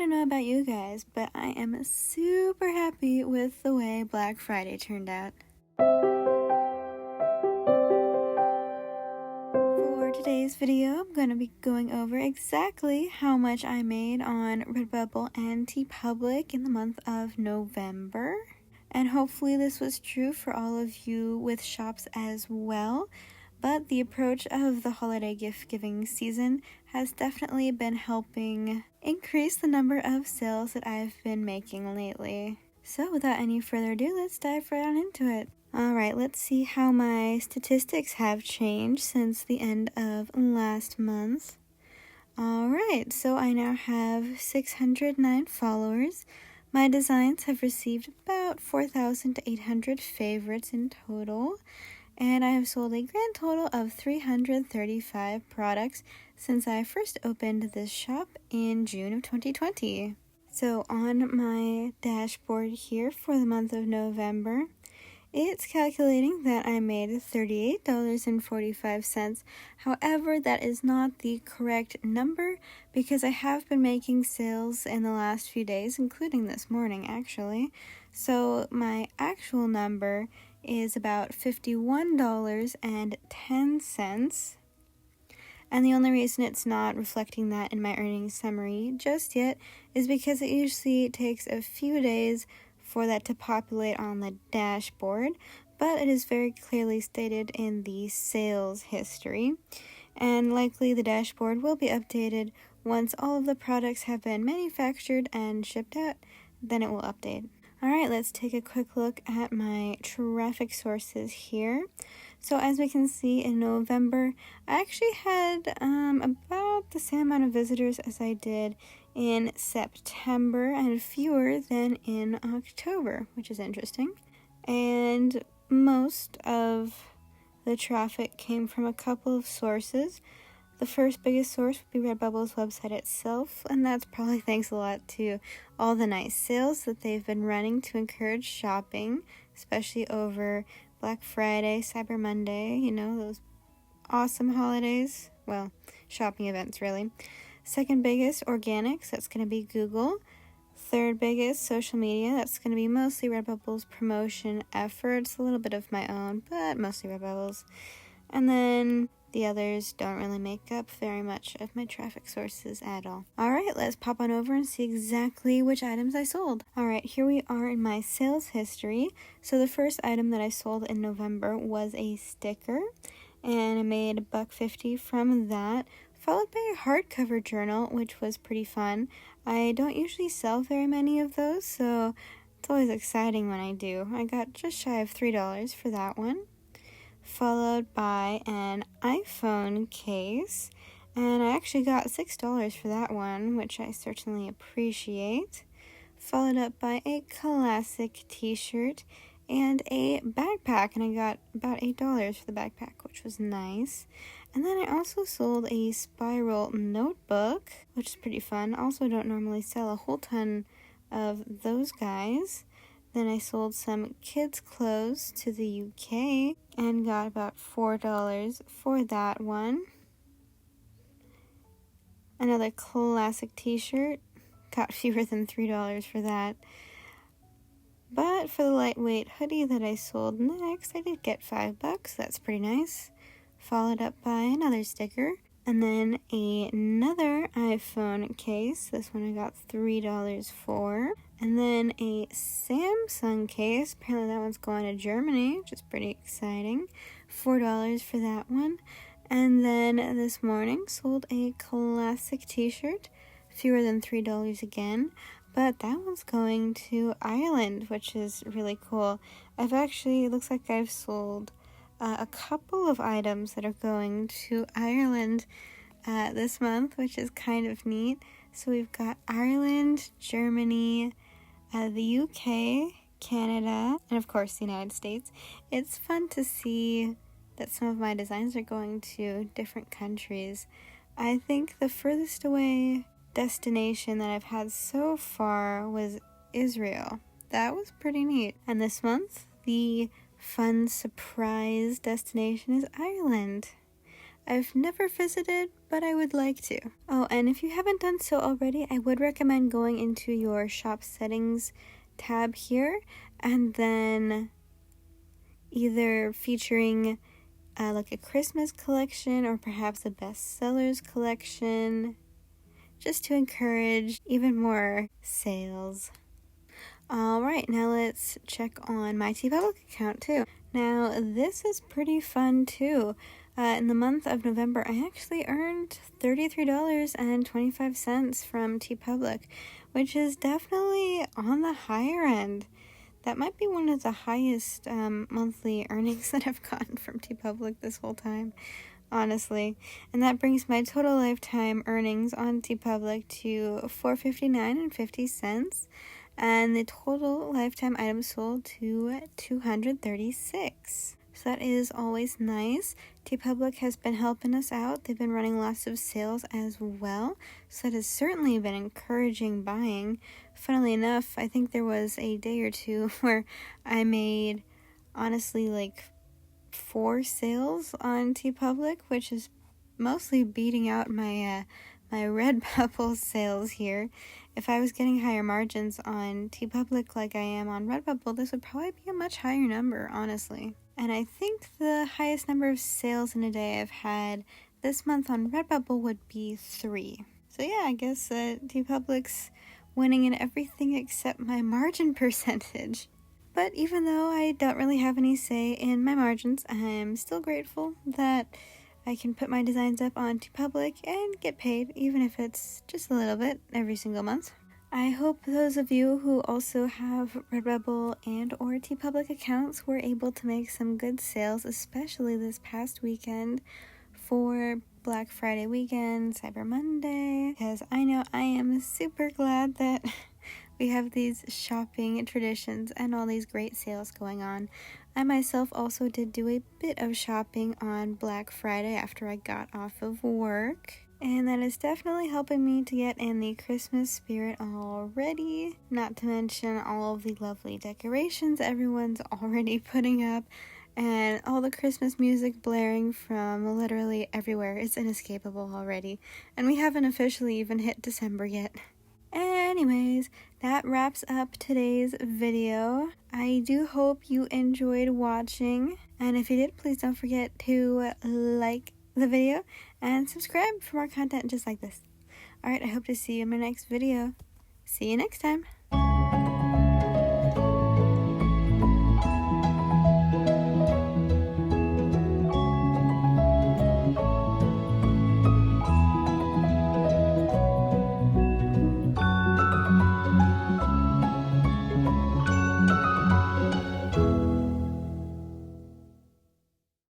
don't know about you guys, but I am super happy with the way Black Friday turned out. For today's video, I'm going to be going over exactly how much I made on Redbubble and TeePublic in the month of November. And hopefully this was true for all of you with shops as well. But the approach of the holiday gift-giving season has definitely been helping increase the number of sales that I've been making lately. So without any further ado, let's dive right on into it. Alright, let's see how my statistics have changed since the end of last month. Alright, so I now have 609 followers. My designs have received about 4,800 favorites in total. And I have sold a grand total of 335 products since I first opened this shop in June of 2020. So on my dashboard here for the month of November, it's calculating that I made $38.45. However, that is not the correct number because I have been making sales in the last few days, including this morning actually. So my actual number is about $51.10. And the only reason it's not reflecting that in my earnings summary just yet is because it usually takes a few days for that to populate on the dashboard, but it is very clearly stated in the sales history. And likely the dashboard will be updated once all of the products have been manufactured and shipped out, then it will update. Alright, let's take a quick look at my traffic sources here. So as we can see in November, I actually had about the same amount of visitors as I did in September and fewer than in October, which is interesting. And most of the traffic came from a couple of sources. The first biggest source would be Redbubble's website itself, and that's probably thanks a lot to all the nice sales that they've been running to encourage shopping, especially over Black Friday, Cyber Monday, you know, those awesome holidays. Well, shopping events, really. Second biggest, organics, that's going to be Google. Third biggest, social media, that's going to be mostly Redbubble's promotion efforts, a little bit of my own, but mostly Redbubble's. And then the others don't really make up very much of my traffic sources at all. Alright, let's pop on over and see exactly which items I sold. Alright, here we are in my sales history. So the first item that I sold in November was a sticker, and I made $1.50 from that, followed by a hardcover journal, which was pretty fun. I don't usually sell very many of those, so it's always exciting when I do. I got just shy of $3 for that one. Followed by an iPhone case, and I actually got $6 for that one, which I certainly appreciate. Followed up by a classic t-shirt and a backpack, and I got about $8 for the backpack, which was nice. And then I also sold a spiral notebook, which is pretty fun. Also don't normally sell a whole ton of those guys. Then I sold some kids' clothes to the UK and got about $4 for that one. Another classic t-shirt, got fewer than $3 for that. But for the lightweight hoodie that I sold next, I did get $5, that's pretty nice. Followed up by another sticker. And then another iPhone case. This one I got $3 for. And then a Samsung case. Apparently that one's going to Germany, which is pretty exciting. $4 for that one. And then this morning sold a classic t-shirt. Fewer than $3 again. But that one's going to Ireland, which is really cool. It looks like I've sold a couple of items that are going to Ireland this month, which is kind of neat. So we've got Ireland, Germany, the UK, Canada, and of course the United States. It's fun to see that some of my designs are going to different countries. I think the furthest away destination that I've had so far was Israel. That was pretty neat. And this month, the fun surprise destination is Ireland. I've never visited, but I would like to. Oh, and if you haven't done so already, I would recommend going into your shop settings tab here and then either featuring like a Christmas collection or perhaps a bestsellers collection, just to encourage even more sales. Alright, now let's check on my TeePublic account too. Now, this is pretty fun too. In the month of November, I actually earned $33.25 from TeePublic, which is definitely on the higher end. That might be one of the highest monthly earnings that I've gotten from TeePublic this whole time, honestly. And that brings my total lifetime earnings on TeePublic to $459.50, and the total lifetime items sold to 236. So that is always nice. TeePublic has been helping us out. They've been running lots of sales as well, so that has certainly been encouraging buying. Funnily enough, I think there was a day or two where I made, honestly, like 4 sales on TeePublic, which is mostly beating out my my Redbubble sales here. If I was getting higher margins on TeePublic like I am on Redbubble, this would probably be a much higher number, honestly. And I think the highest number of sales in a day I've had this month on Redbubble would be 3. So yeah, I guess TeePublic's winning in everything except my margin percentage. But even though I don't really have any say in my margins, I'm still grateful that I can put my designs up on TeePublic and get paid, even if it's just a little bit every single month. I hope those of you who also have Redbubble and or TeePublic accounts were able to make some good sales, especially this past weekend for Black Friday weekend, Cyber Monday, because I know I am super glad that we have these shopping traditions and all these great sales going on. I myself also did do a bit of shopping on Black Friday after I got off of work, and that is definitely helping me to get in the Christmas spirit already, not to mention all of the lovely decorations everyone's already putting up, and all the Christmas music blaring from literally everywhere. It's inescapable already, and we haven't officially even hit December yet. Anyways, that wraps up today's video. I do hope you enjoyed watching, and if you did, please don't forget to like the video and subscribe for more content just like this. Alright, I hope to see you in my next video. See you next time.